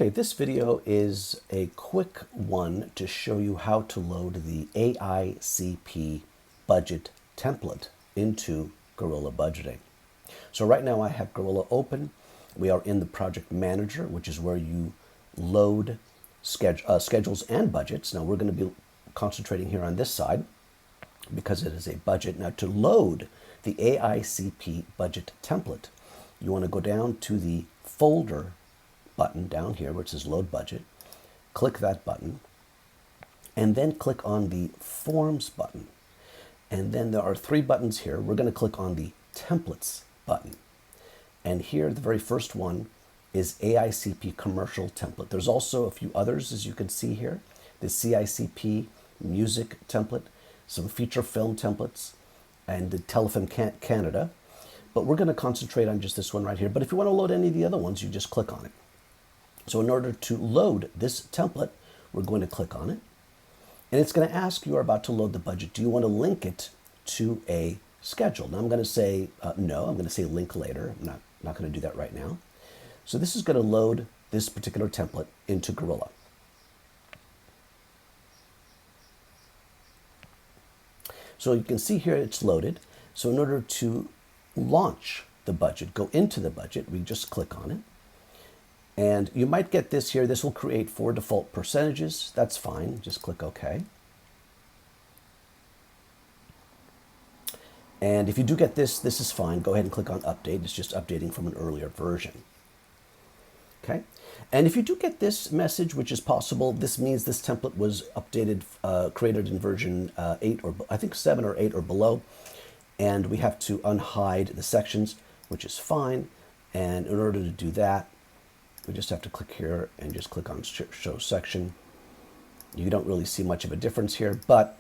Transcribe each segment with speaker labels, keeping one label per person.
Speaker 1: Okay, this video is a quick one to show you how to load the AICP budget template into Gorilla Budgeting. So right now I have Gorilla open. We are in the project manager, which is where you load schedules and budgets. Now we're going to be concentrating here on this side because it is a budget. Now to load the AICP budget template, you want to go down to the folder button down here where it says load budget, click that button, and then click on the forms button. And then there are three buttons here. We're going to click on the templates button. And here the very first one is AICP commercial template. There's also a few others, as you can see here. The CICP music template, some feature film templates, and the Telefilm Canada. But we're going to concentrate on just this one right here. But if you want to load any of the other ones, you just click on it. So in order to load this template, we're going to click on it. And it's going to ask you are about to load the budget. Do you want to link it to a schedule? Now I'm going to say no. I'm going to say link later. I'm not going to do that right now. So this is going to load this particular template into Gorilla. So you can see here it's loaded. So in order to launch the budget, go into the budget, we just click on it. And you might get this here. This will create 4 default percentages. That's fine. Just click OK. And if you do get this, this is fine. Go ahead and click on Update. It's just updating from an earlier version. Okay. And if you do get this message, which is possible, this means this template was updated, created in version 8 or I think 7 or 8 or below. And we have to unhide the sections, which is fine. And in order to do that, we just have to click here and just click on show section. You don't really see much of a difference here, but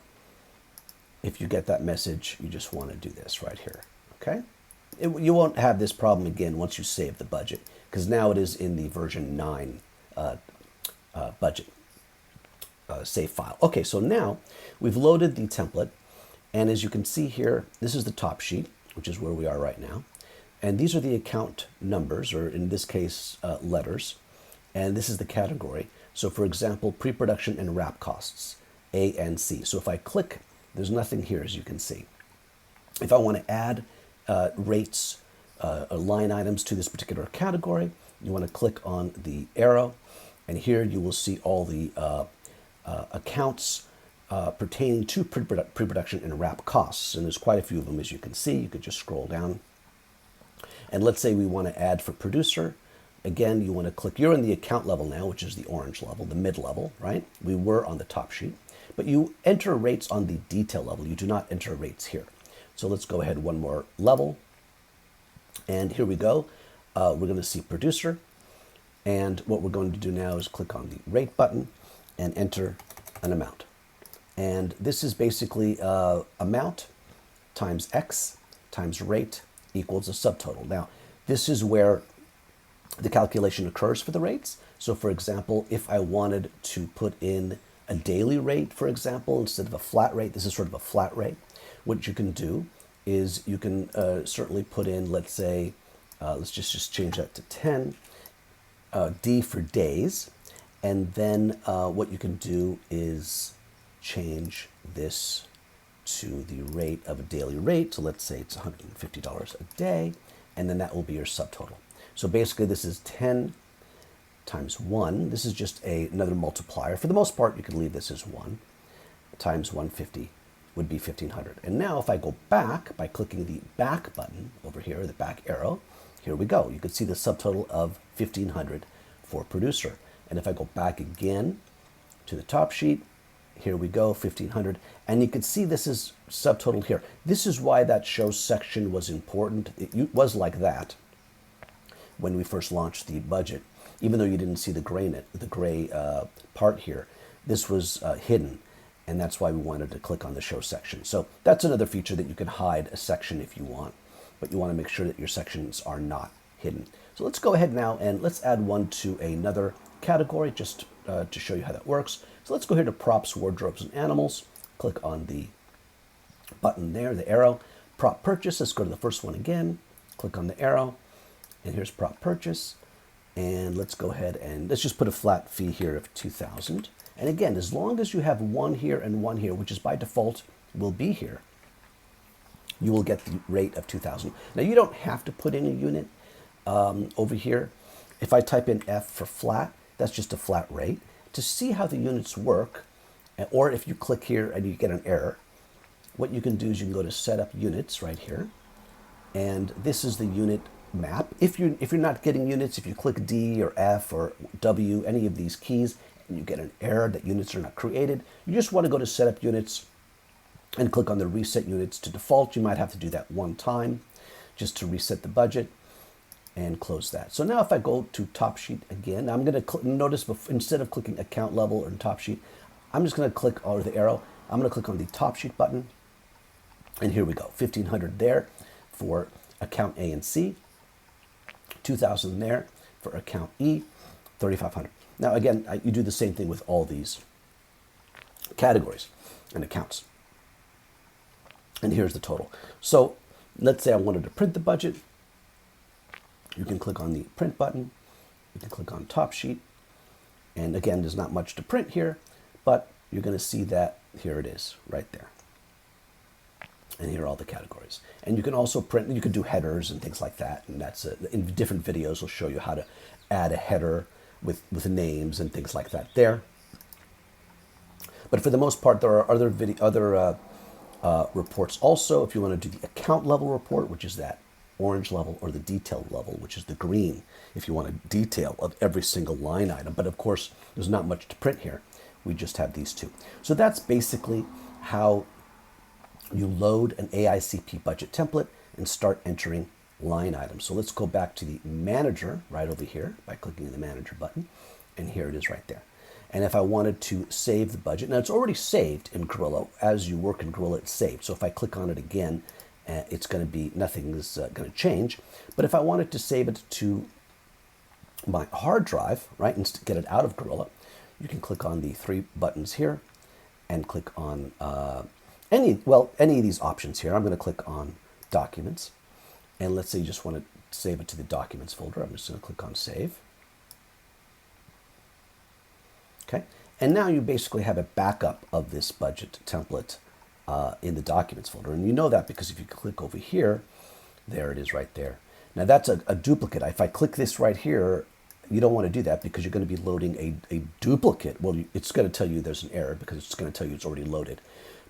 Speaker 1: if you get that message, you just want to do this right here, okay? You won't have this problem again once you save the budget, because now it is in the version 9 budget save file. Okay, so now we've loaded the template, and as you can see here, this is the top sheet, which is where we are right now. And these are the account numbers, or in this case, letters. And this is the category. So for example, pre-production and wrap costs, A and C. So if I click, there's nothing here, as you can see. If I want to add rates, line items to this particular category, you want to click on the arrow. And here you will see all the accounts pertaining to pre-production and wrap costs. And there's quite a few of them, as you can see. You could just scroll down. And let's say we want to add for producer. Again, you want to click, you're in the account level now, which is the orange level, the mid level, right? We were on the top sheet, but you enter rates on the detail level. You do not enter rates here. So let's go ahead one more level. And here we go. We're going to see producer. And what we're going to do now is click on the rate button and enter an amount. And this is basically amount times X times rate equals a subtotal. Now, this is where the calculation occurs for the rates. So for example, if I wanted to put in a daily rate, for example, instead of a flat rate, this is sort of a flat rate. What you can do is you can certainly put in, let's say, let's just change that to 10, D for days. And then what you can do is change this to the rate of a daily rate. So let's say it's $150 a day, and then that will be your subtotal. So basically this is 10 times 1. This is just another multiplier. For the most part, you can leave this as 1 times 150 would be 1,500. And now if I go back by clicking the back button over here, the back arrow, here we go. You can see the subtotal of 1,500 for producer. And if I go back again to the top sheet, here we go, 1,500. And you can see this is subtotal here. This is why that show section was important. It was like that when we first launched the budget. Even though you didn't see the gray part here, this was hidden. And that's why we wanted to click on the show section. So that's another feature that you can hide a section if you want. But you want to make sure that your sections are not hidden. So let's go ahead now and let's add one to another category just to show you how that works. So let's go here to props, wardrobes, and animals. Click on the button there, the arrow. Prop purchase, let's go to the first one again. Click on the arrow, and here's prop purchase. And let's go ahead and let's just put a flat fee here of 2,000. And again, as long as you have one here and one here, which is by default will be here, you will get the rate of 2,000. Now you don't have to put in a unit over here. If I type in F for flat, that's just a flat rate. To see how the units work, or if you click here and you get an error, what you can do is you can go to set up units right here. And this is the unit map. If you're not getting units, if you click D or F or W, any of these keys, and you get an error that units are not created, you just want to go to set up units and click on the reset units to default. You might have to do that one time just to reset the budget and close that. So now if I go to top sheet again, I'm going to notice instead of clicking account level or top sheet, I'm just going to click over the arrow. I'm going to click on the top sheet button. And here we go, 1,500 there for account A and C, 2,000 there for account E, 3,500. Now again, you do the same thing with all these categories and accounts. And here's the total. So let's say I wanted to print the budget. You can click on the print button. You can click on top sheet. And again, there's not much to print here, but you're going to see that here it is right there. And here are all the categories. And you can also print, you can do headers and things like that. And that's in different videos, we'll show you how to add a header with names and things like that there. But for the most part, there are other reports also. If you want to do the account level report, which is that orange level, or the detailed level, which is the green, if you want a detail of every single line item. But of course, there's not much to print here. We just have these two. So that's basically how you load an AICP budget template and start entering line items. So let's go back to the manager right over here by clicking the manager button. And here it is right there. And if I wanted to save the budget, now it's already saved in Gorilla. As you work in Gorilla, it's saved. So if I click on it again, it's going to be, nothing's going to change. But if I wanted to save it to my hard drive, right, and get it out of Gorilla, you can click on the three buttons here and click on any of these options here. I'm going to click on Documents. And let's say you just want to save it to the Documents folder. I'm just going to click on Save. Okay. And now you basically have a backup of this budget template in the Documents folder. And you know that because if you click over here, there it is right there. Now that's a duplicate. If I click this right here, you don't want to do that because you're going to be loading a duplicate. Well, it's going to tell you there's an error because it's going to tell you it's already loaded.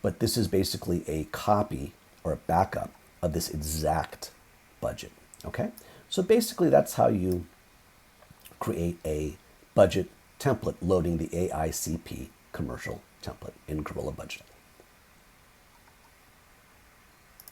Speaker 1: But this is basically a copy or a backup of this exact budget. Okay? So basically that's how you create a budget template loading the AICP commercial template in Gorilla Budget.